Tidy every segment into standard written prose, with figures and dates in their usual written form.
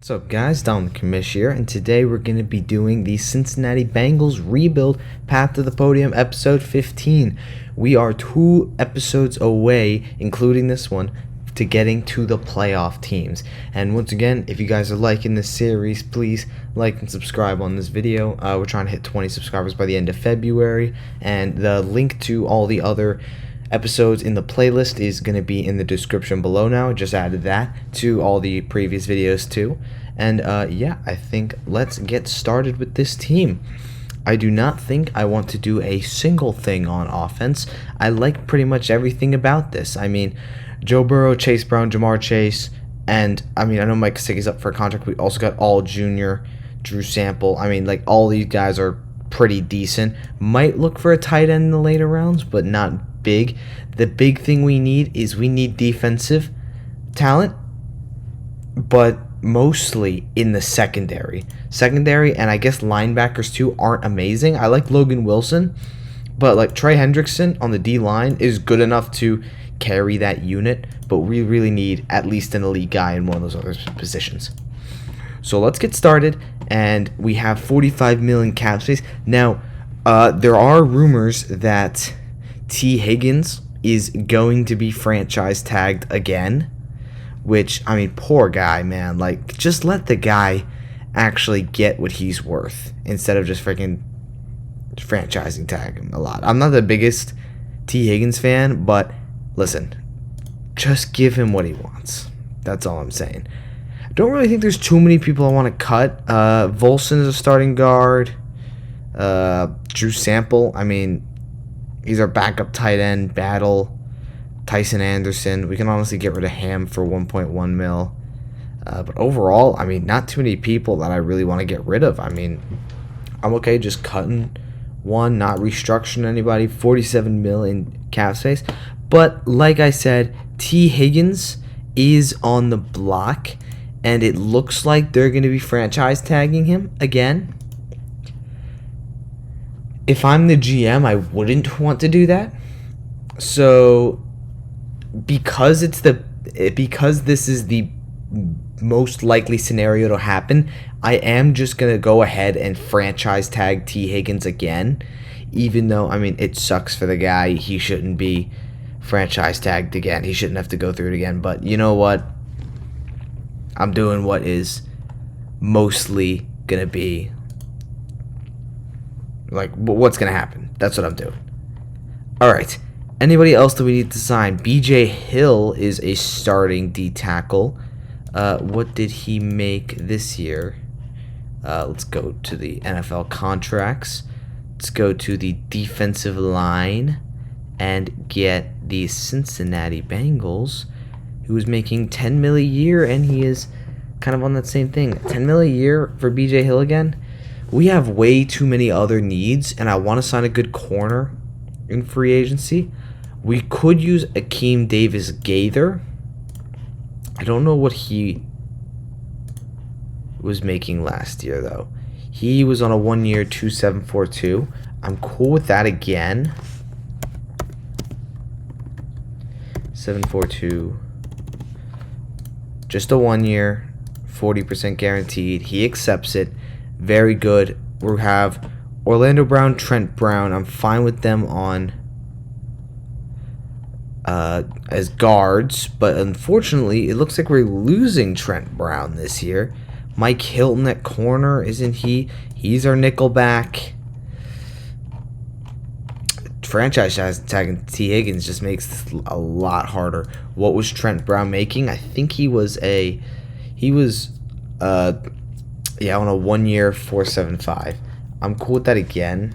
What's up guys, Dom The Commish here, and today we're going to be doing the Cincinnati Bengals Rebuild Path to the Podium episode 15. We are 2 episodes away, including this one, to getting to the playoff teams. And once again, if you guys are liking this series, please like and subscribe on this video. We're trying to hit 20 subscribers by the end of February, and the link to all the other episodes in the playlist is going to be in the description below now. Just added that to all the previous videos too. And yeah, I think let's get started with this team. I do not think I want to do a single thing on offense. I like pretty much everything about this. I mean, Joe Burrow, Chase Brown, Jamar Chase, and I mean, I know Mike Gesicki's up for a contract. We also got All Junior, Drew Sample. I mean, like, all these guys are pretty decent. Might look for a tight end in the later rounds, but not big. The big thing we need defensive talent, but mostly in the secondary, and I guess linebackers too aren't amazing. I like Logan Wilson, but like Trey Hendrickson on the D line is good enough to carry that unit, but we really need at least an elite guy in one of those other positions. So let's get started, and we have 45 million cap space. Now, there are rumors that T. Higgins is going to be franchise tagged again, which, I mean, poor guy, man. Like, just let the guy actually get what he's worth instead of just freaking franchising tag him a lot. I'm not the biggest T. Higgins fan, but listen, just give him what he wants. That's all I'm saying. I don't really think there's too many people I want to cut. Volson is a starting guard. Drew Sample, I mean, he's our backup tight end. Battle, Tyson Anderson. We can honestly get rid of Ham for 1.1 mil. But overall, I mean, not too many people that I really want to get rid of. I mean, I'm okay just cutting one, not restructuring anybody. 47 mil in cap space. But like I said, T. Higgins is on the block, and it looks like they're going to be franchise tagging him again. If I'm the GM, I wouldn't want to do that. So, because this is the most likely scenario to happen, I am just going to go ahead and franchise tag T. Higgins again. Even though, I mean, it sucks for the guy. He shouldn't be franchise tagged again. He shouldn't have to go through it again. But you know what? I'm doing what is mostly going to be, like, what's going to happen. That's what I'm doing. All right. Anybody else that we need to sign? BJ Hill is a starting D tackle. What did he make this year? Let's go to the NFL contracts. Let's go to the defensive line and get the Cincinnati Bengals, who is making $10 million a year, and he is kind of on that same thing. $10 million a year for BJ Hill again. We have way too many other needs, and I want to sign a good corner in free agency. We could use Akeem Davis-Gaither. I don't know what he was making last year, though. He was on a 1-year 2.742. I'm cool with that again. 742. Just a 1-year, 40% guaranteed. He accepts it. Very good. We have Orlando Brown, Trent Brown. I'm fine with them on as guards, but unfortunately, it looks like we're losing Trent Brown this year. Mike Hilton at corner, isn't he? He's our nickel back. Franchise tagging T. Higgins just makes this a lot harder. What was Trent Brown making? I think he was on a 1-year 4.75. I'm cool with that again.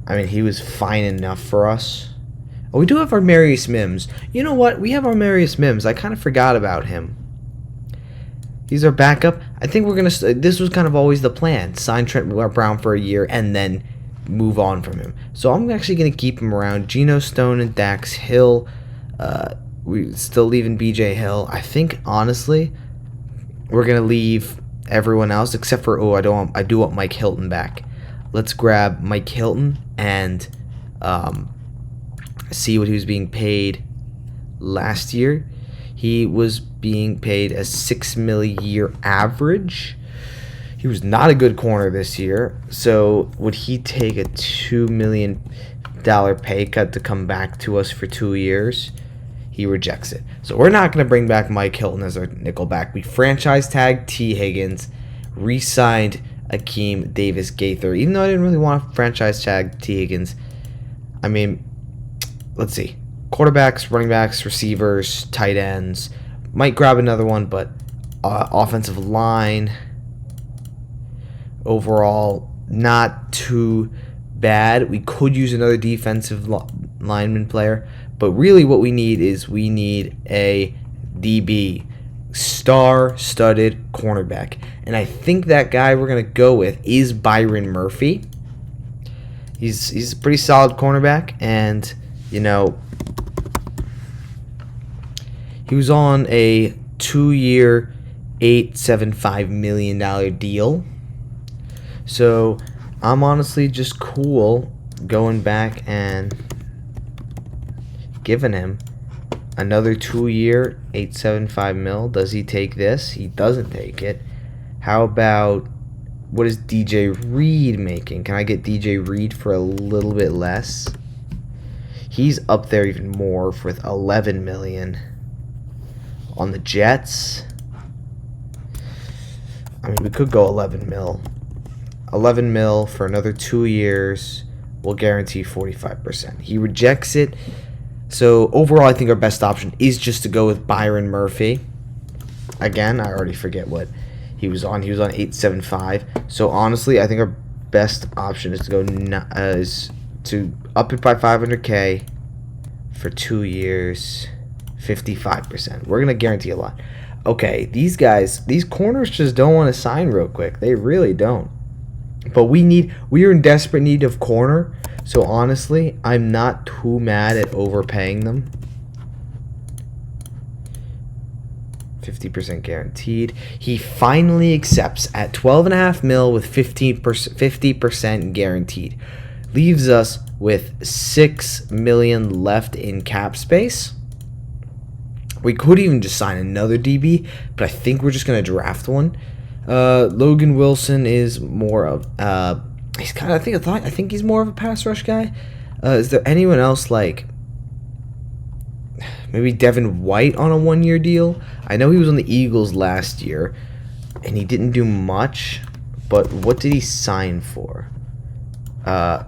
I mean, he was fine enough for us. Oh, we do have our Marius Mims. You know what? We have our Marius Mims. I kind of forgot about him. He's our backup. I think we're going to... This was kind of always the plan. Sign Trent Brown for a year and then move on from him. So I'm actually going to keep him around. Geno Stone and Dax Hill. We're still leaving BJ Hill. I think, honestly, we're going to leave everyone else except for... Oh, I do want Mike Hilton back. Let's grab Mike Hilton and see what he was being paid last year. He was being paid a $6 million a year average. He was not a good corner this year. So would he take a $2 million pay cut to come back to us for 2 years? He rejects it. So we're not going to bring back Mike Hilton as our nickelback. We franchise tagged T. Higgins, re-signed Akeem Davis Gaither. Even though I didn't really want to franchise tag T. Higgins, I mean, let's see. Quarterbacks, running backs, receivers, tight ends. Might grab another one, but offensive line, overall, not too bad. We could use another defensive lineman player, but really what we need is a DB, star-studded cornerback. And I think that guy we're going to go with is Byron Murphy. He's a pretty solid cornerback, and, you know, he was on a 2-year, $875 million deal. So I'm honestly just cool going back and giving him another 2-year, $875 million. Does he take this? He doesn't take it. How about, what is DJ Reed making? Can I get DJ Reed for a little bit less? He's up there even more with $11 million. On the Jets, I mean, we could go 11 mil. 11 mil for another 2 years. We'll guarantee 45%. He rejects it. So overall, I think our best option is just to go with Byron Murphy. Again, I already forget what he was on. He was on 875. So honestly, I think our best option is to go is to up it by $500K for 2 years. 55%. We're gonna guarantee a lot. Okay, these guys, these corners just don't want to sign real quick. They really don't. But we are in desperate need of corner. So honestly, I'm not too mad at overpaying them. 50% guaranteed. He finally accepts at $12.5 million with 50% guaranteed. Leaves us with $6 million left in cap space. We could even just sign another DB, but I think we're just gonna draft one. Logan Wilson is more of he's kind of I think he's more of a pass rush guy. Is there anyone else like maybe Devin White on a 1-year deal? I know he was on the Eagles last year, and he didn't do much. But what did he sign for? Does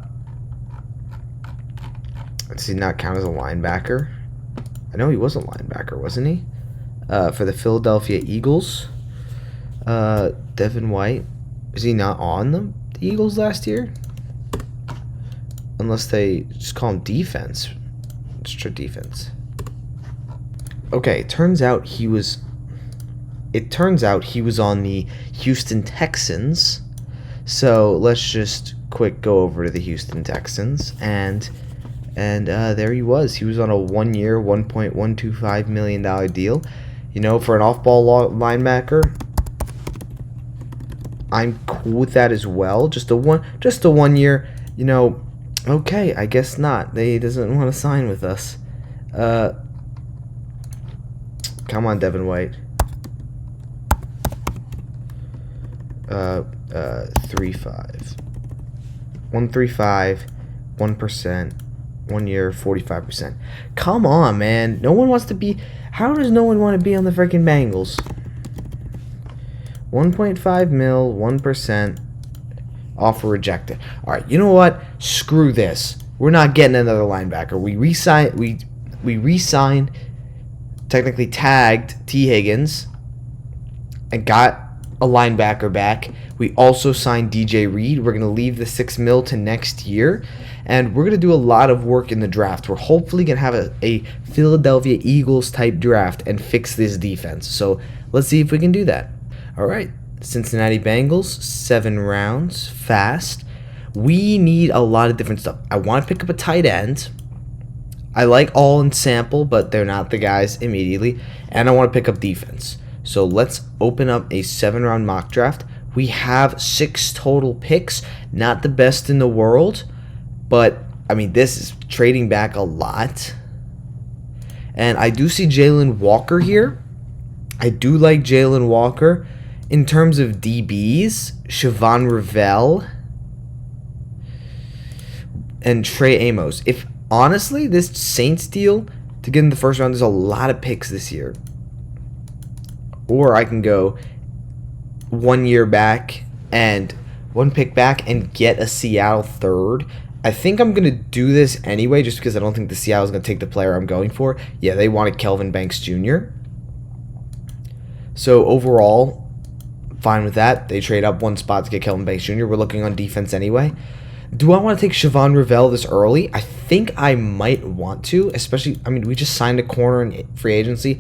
he not count as a linebacker? I know he was a linebacker, wasn't he? For the Philadelphia Eagles. Devin White. Is he not on the Eagles last year? Unless they just call him defense. Extra defense. Okay, it turns out he was on the Houston Texans. So let's just quick go over to the Houston Texans, and there he was. He was on a 1-year, $1.125 million deal. You know, for an off-ball linebacker, I'm cool with that as well. Just a 1 year. You know, okay, I guess not. He doesn't want to sign with us. Come on, Devin White. 3.5. 135, 1%. 1 year, 45%. Come on, man. No one wants to be. How does no one want to be on the freaking Bengals? 1.5 mil, 1%. Offer rejected. All right, you know what? Screw this. We're not getting another linebacker. We re-signed, technically tagged T. Higgins, and got a linebacker back. We also signed DJ Reed. We're going to leave the $6 million to next year, and we're going to do a lot of work in the draft. We're hopefully going to have a Philadelphia Eagles type draft and fix this defense. So let's see if we can do that. All right, Cincinnati Bengals, 7 rounds, fast. We need a lot of different stuff. I want to pick up a tight end. I like all in sample, but they're not the guys immediately. And I want to pick up defense. So let's open up a 7-round mock draft. We have 6 total picks. Not the best in the world, but I mean, this is trading back a lot. And I do see Jalen Walker here. I do like Jalen Walker. In terms of DBs, Siobhan Revell and Trey Amos. If honestly, this Saints deal to get in the first round, there's a lot of picks this year. Or I can go 1 year back and one pick back and get a Seattle third. I think I'm going to do this anyway just because I don't think the Seattle is going to take the player I'm going for. Yeah, they wanted Kelvin Banks Jr. So overall, fine with that. They trade up one spot to get Kelvin Banks Jr. We're looking on defense anyway. Do I want to take Siobhan Revell this early? I think I might want to, especially, I mean, we just signed a corner in free agency.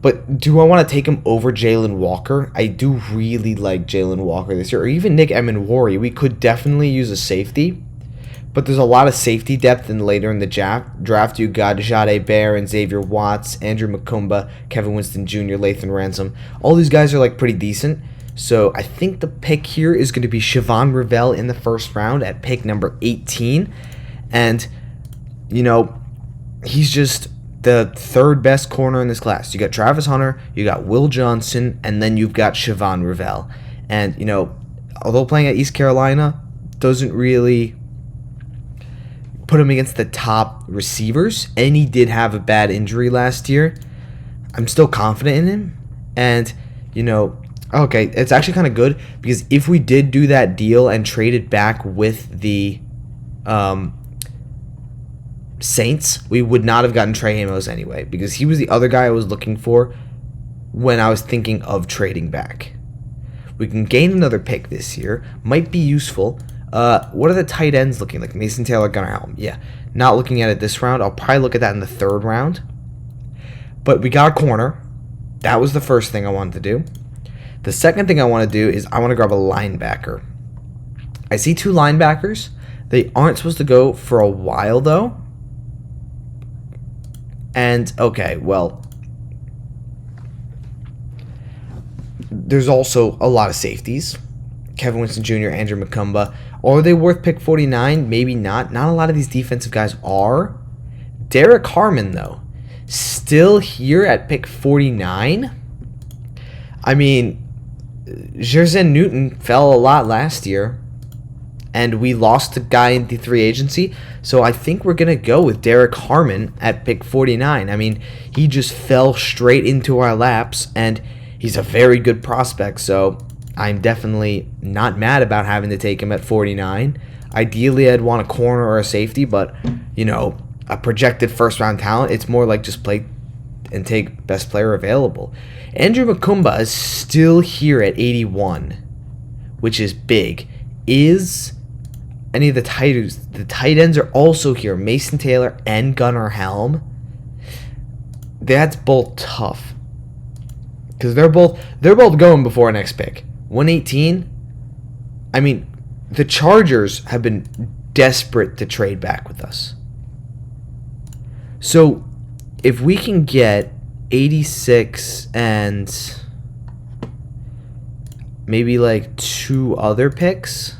But do I want to take him over Jalen Walker? I do really like Jalen Walker this year. Or even Nick Emenwari. We could definitely use a safety. But there's a lot of safety depth later in the draft. You got Jade Barron, Xavier Watts, Andrew Makumba, Kevin Winston Jr., Lathan Ransom. All these guys are like pretty decent. So I think the pick here is going to be Siobhan Revell in the first round at pick number 18. And, you know, he's just the third best corner in this class. You got Travis Hunter, you got Will Johnson, and then you've got Siobhan Revell. And, you know, although playing at East Carolina doesn't really put him against the top receivers, and he did have a bad injury last year, I'm still confident in him. And, you know, okay, it's actually kind of good because if we did do that deal and traded back with the Saints, we would not have gotten Trey Amos anyway because he was the other guy I was looking for when I was thinking of trading back. We can gain another pick this year. Might be useful. What are the tight ends looking like? Mason Taylor, Gunnar Helm. Yeah, not looking at it this round. I'll probably look at that in the third round. But we got a corner. That was the first thing I wanted to do. The second thing I want to do is I want to grab a linebacker. I see two linebackers. They aren't supposed to go for a while, though. And, okay, well, there's also a lot of safeties. Kevin Winston Jr., Andrew Makumba. Are they worth pick 49? Maybe not. Not a lot of these defensive guys are. Derek Harmon, though, still here at pick 49. I mean, Jerzen Newton fell a lot last year, and we lost a guy in the free agency, so I think we're going to go with Derek Harmon at pick 49. I mean, he just fell straight into our laps, and he's a very good prospect, so I'm definitely not mad about having to take him at 49. Ideally, I'd want a corner or a safety, but, you know, a projected first-round talent, it's more like just play and take best player available. Andrew Makumba is still here at 81, which is big. Is any of the tight ends are also here, Mason Taylor and Gunnar Helm. That's both tough because they're both going before our next pick. 118. I mean, the Chargers have been desperate to trade back with us. So if we can get 86 and maybe like two other picks,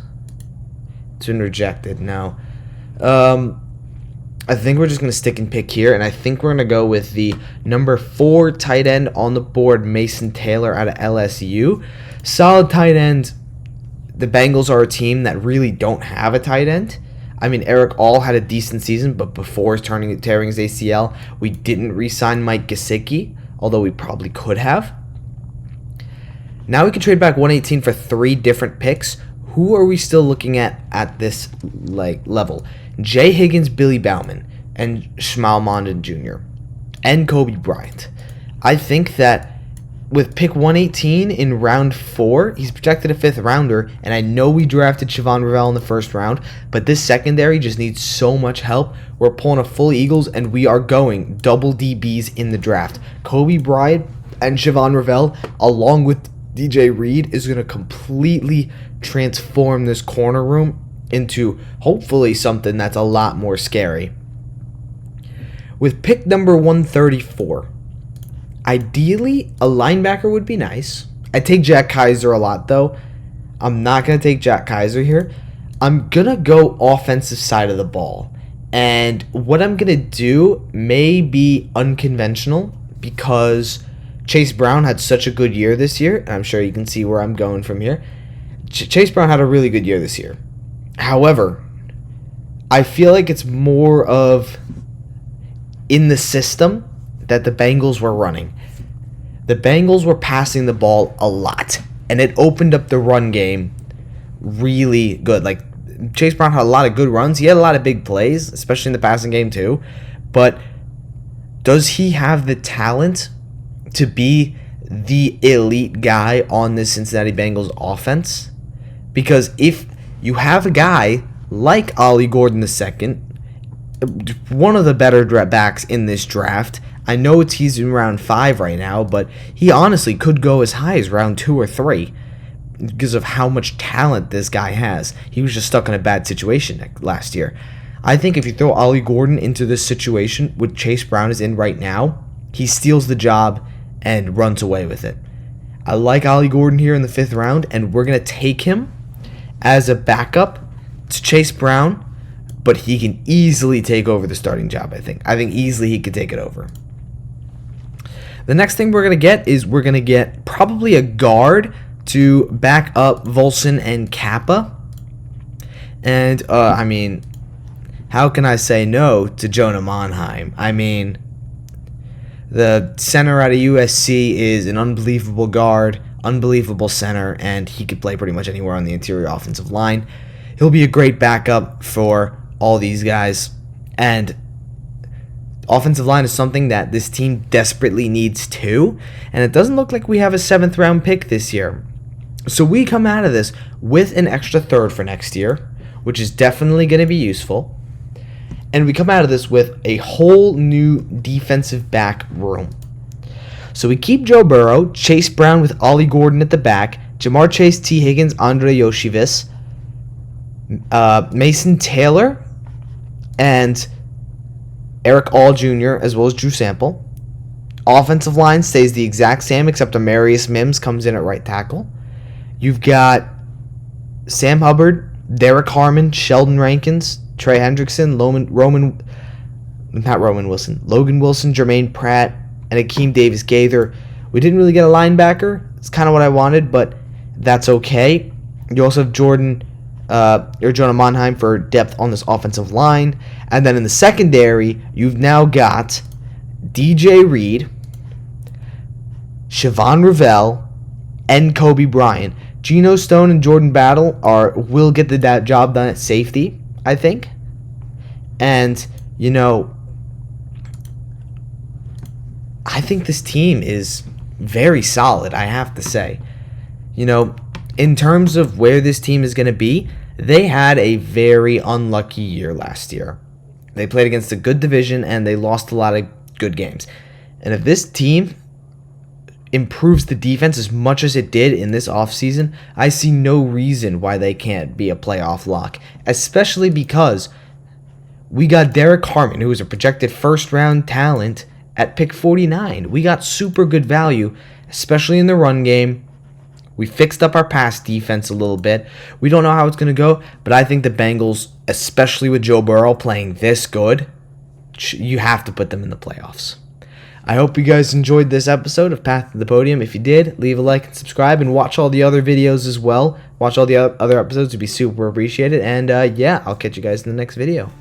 it's been rejected now. I think we're just going to stick and pick here, and I think we're going to go with the number 4 tight end on the board, Mason Taylor out of LSU. Solid tight end. The Bengals are a team that really don't have a tight end. I mean, Eric All had a decent season, but before tearing his ACL, we didn't re-sign Mike Gesicki, although we probably could have. Now we can trade back 118 for 3 different picks. Who are we still looking at this level? Jay Higgins, Billy Bauman, and Shmuel Mondon Jr. and Kobe Bryant. I think that with pick 118 in round 4, he's projected a 5th rounder, and I know we drafted Siobhan Revell in the first round, but this secondary just needs so much help. We're pulling a full Eagles, and we are going double DBs in the draft. Kobe Bryant and Siobhan Revell, along with DJ Reed, is going to completely transform this corner room into hopefully something that's a lot more scary. With pick number 134, ideally a linebacker would be nice. I'd take Jack Kaiser a lot, though. I'm not going to take Jack Kaiser here. I'm going to go offensive side of the ball. And what I'm going to do may be unconventional because Chase Brown had such a good year this year. And I'm sure you can see where I'm going from here. Chase Brown had a really good year this year. However, I feel like it's more of in the system that the Bengals were running. The Bengals were passing the ball a lot, and it opened up the run game really good. Like, Chase Brown had a lot of good runs. He had a lot of big plays, especially in the passing game too. But does he have the talent to be the elite guy on this Cincinnati Bengals offense? Because if you have a guy like Ollie Gordon II, one of the better backs in this draft, I know he's in round 5 right now, but he honestly could go as high as round 2 or 3 because of how much talent this guy has. He was just stuck in a bad situation last year. I think if you throw Ollie Gordon into this situation, which Chase Brown is in right now, he steals the job and runs away with it. I like Ollie Gordon here in the 5th round, and we're going to take him as a backup to Chase Brown, but he can easily take over the starting job, I think. I think easily he could take it over. The next thing we're going to get is we're going to get probably a guard to back up Volson and Kappa. And, I mean, how can I say no to Jonah Monheim? I mean, the center out of USC is an unbelievable guard, unbelievable center, and he could play pretty much anywhere on the interior offensive line. He'll be a great backup for all these guys. And offensive line is something that this team desperately needs too. And it doesn't look like we have a 7th round pick this year. So we come out of this with an extra 3rd for next year, which is definitely going to be useful. And we come out of this with a whole new defensive back room. So we keep Joe Burrow, Chase Brown with Ollie Gordon at the back, Jamar Chase, T. Higgins, Andre Yoshivas, Mason Taylor, and Eric All Jr., as well as Drew Sample. Offensive line stays the exact same, except Amarius Mims comes in at right tackle. You've got Sam Hubbard, Derek Harmon, Sheldon Rankins, Trey Hendrickson, Logan Wilson, Jermaine Pratt, and Akeem Davis Gaither. We didn't really get a linebacker. It's kind of what I wanted, but that's okay. You also have Jonah Monheim for depth on this offensive line. And then in the secondary, you've now got DJ Reed, Siobhan Revelle, and Kobe Bryant. Geno Stone and Jordan Battle will get the job done at safety, I think. And, you know, I think this team is very solid, I have to say. You know, in terms of where this team is going to be, they had a very unlucky year last year. They played against a good division, and they lost a lot of good games. And if this team improves the defense as much as it did in this offseason, I see no reason why they can't be a playoff lock, especially because we got Derek Harmon, who is a projected first-round talent, at pick 49. We got super good value, especially in the run game. We fixed up our pass defense a little bit. We don't know how it's going to go, but I think the Bengals, especially with Joe Burrow playing this good, you have to put them in the playoffs. I hope you guys enjoyed this episode of Path to the Podium. If you did, leave a like and subscribe, and watch all the other videos as well. Watch all the other episodes. It would be super appreciated. And yeah, I'll catch you guys in the next video.